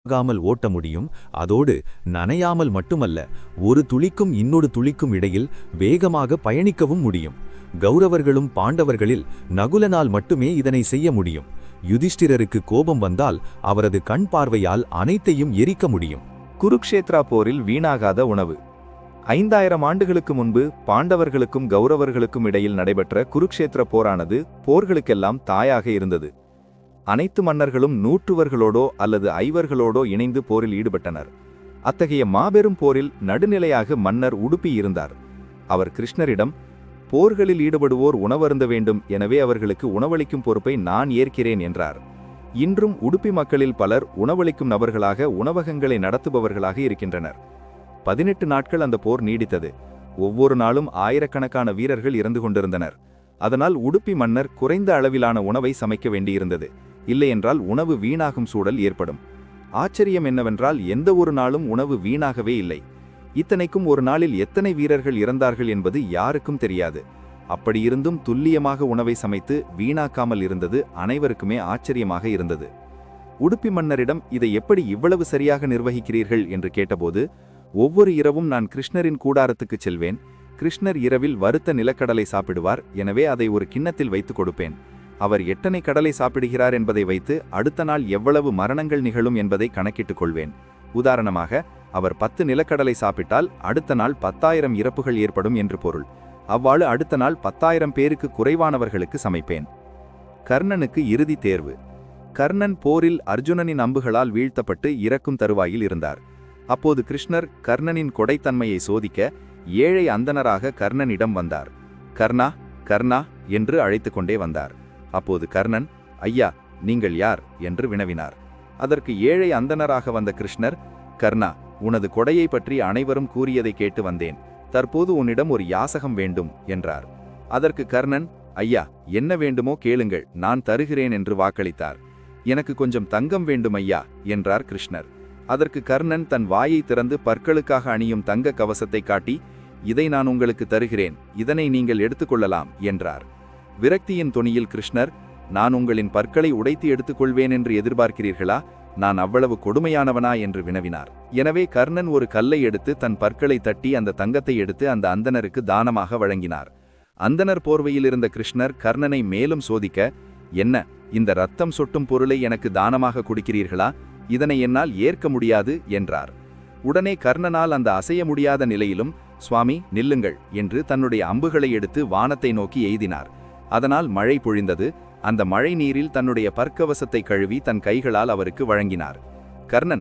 ஆகாமல் ஓட்ட முடியும். அதோடு நனையாமல் மட்டுமல்ல, ஒரு துளிக்கும் இன்னொரு துளிக்கும் இடையில் வேகமாக பயணிக்கவும் முடியும். கௌரவர்களும் பாண்டவர்களில் நகுலனால் மட்டுமே இதனை செய்ய முடியும். யுதிஷ்டிரருக்கு கோபம் வந்தால் அவரது கண் பார்வையால் அனைத்தையும் எரிக்க முடியும். குருக்ஷேத்ரா போரில் வீணாகாத உணவு. 5000 ஆண்டுகளுக்கு முன்பு பாண்டவர்களுக்கும் கௌரவர்களுக்கும் இடையில் நடைபெற்ற குருக்ஷேத்திர போரானது போர்களுக்கெல்லாம் தாயாக இருந்தது. அனைத்து மன்னர்களும் நூற்றுவர்களோடோ அல்லது ஐவர்களோடோ இணைந்து போரில் ஈடுபட்டனர். அத்தகைய மாபெரும் போரில் நடுநிலையாக மன்னர் உடுப்பி இருந்தார். அவர் கிருஷ்ணரிடம், போர்களில் ஈடுபடுவோர் உணவருந்த வேண்டும், எனவே அவர்களுக்கு உணவளிக்கும் பொறுப்பை நான் ஏற்கிறேன் என்றார். இன்றும் உடுப்பி மக்களில் பலர் உணவளிக்கும் நபர்களாக, உணவகங்களை நடத்துபவர்களாக இருக்கின்றனர். 18 நாட்கள் அந்த போர் நீடித்தது. ஒவ்வொரு நாளும் ஆயிரக்கணக்கான வீரர்கள் இறந்து கொண்டிருந்தனர். அதனால் உடுப்பி மன்னர் குறைந்த அளவிலான உணவை சமைக்க வேண்டியிருந்தது. இல்லையென்றால் உணவு வீணாகும் சூழல் ஏற்படும். ஆச்சரியம் என்னவென்றால் எந்த ஒரு நாளும் உணவு வீணாகவே இல்லை. இத்தனைக்கும் ஒரு நாளில் எத்தனை வீரர்கள் இறந்தார்கள் என்பது யாருக்கும் தெரியாது. அப்படியிருந்தும் துல்லியமாக உணவை சமைத்து வீணாக்காமல் இருந்தது அனைவருக்குமே ஆச்சரியமாக இருந்தது. உடுப்பி மன்னரிடம் இதை எப்படி இவ்வளவு சரியாக நிர்வகிக்கிறீர்கள் என்று கேட்டபோது, ஒவ்வொரு இரவும் நான் கிருஷ்ணரின் கூடாரத்துக்கு செல்வேன். கிருஷ்ணர் இரவில் வறுத்த நிலக்கடலை சாப்பிடுவார். எனவே அதை ஒரு கிண்ணத்தில் வைத்து கொடுப்பேன். அவர் எத்தனை கடலை சாப்பிடுகிறார் என்பதை வைத்து அடுத்த நாள் எவ்வளவு மரணங்கள் நிகழும் என்பதை கணக்கிட்டுக் கொள்வேன். உதாரணமாக, அவர் 10 நிலக்கடலை சாப்பிட்டால் அடுத்த நாள் 10,000 இறப்புகள் ஏற்படும் என்று பொருள். அவ்வாறு அடுத்த நாள் 10,000 பேருக்கு குறைவானவர்களுக்கு சமைப்பேன். கர்ணனுக்கு இறுதி தேர்வு. கர்ணன் போரில் அர்ஜுனனின் அம்புகளால் வீழ்த்தப்பட்டு இறக்கும் தருவாயில் இருந்தார். அப்போது கிருஷ்ணர் கர்ணனின் கொடைத்தன்மையை சோதிக்க ஏழை அந்தணராக கர்ணனிடம் வந்தார். கர்ணா, கர்ணா என்று அழைத்து கொண்டே வந்தார். அப்போது கர்ணன், ஐயா, நீங்கள் யார் என்று வினவினார். அதற்கு ஏழை அந்தணராக வந்த கிருஷ்ணர், கர்ணா, உனது கொடையை பற்றி அனைவரும் கூறியதை கேட்டு வந்தேன். தற்போது உன்னிடம் ஒரு யாசகம் வேண்டும் என்றார். அதற்கு கர்ணன், ஐயா, என்ன வேண்டுமோ கேளுங்கள், நான் தருகிறேன் என்று வாக்களித்தார். எனக்கு கொஞ்சம் தங்கம் வேண்டும் ஐயா என்றார் கிருஷ்ணர். அதற்கு கர்ணன் தன் வாயை திறந்து பற்களுக்காக அணியும் தங்க கவசத்தை காட்டி, இதை நான் உங்களுக்கு தருகிறேன், இதனை நீங்கள் எடுத்துக்கொள்ளலாம் என்றார். விரக்தியின் தொனியில் கிருஷ்ணர், நான் உங்களின் பற்களை உடைத்து எடுத்துக்கொள்வேன் என்று எதிர்பார்க்கிறீர்களா? நான் அவ்வளவு கொடுமையானவனா என்று வினவினார். எனவே கர்ணன் ஒரு கல்லை எடுத்து தன் பற்களை தட்டி அந்த தங்கத்தை எடுத்து அந்த அந்தணருக்கு தானமாக வழங்கினார். அந்தணர் போர்வையில் இருந்த கிருஷ்ணர் கர்ணனை மேலும் சோதிக்க, என்ன, இந்த ரத்தம் சொட்டும் பொருளை எனக்கு தானமாக கொடுக்கிறீர்களா? இதனை என்னால் ஏற்க முடியாது என்றார். உடனே கர்ணனால் அந்த அசைய முடியாத நிலையிலும், சுவாமி நில்லுங்கள் என்று தன்னுடைய அம்புகளை எடுத்து வானத்தை நோக்கி எய்தினார். அதனால் மழை பொழிந்தது. அந்த மழை நீரில் தன்னுடைய பற்கவசத்தை கழுவி தன் கைகளால் அவருக்கு வழங்கினார். கர்ணன்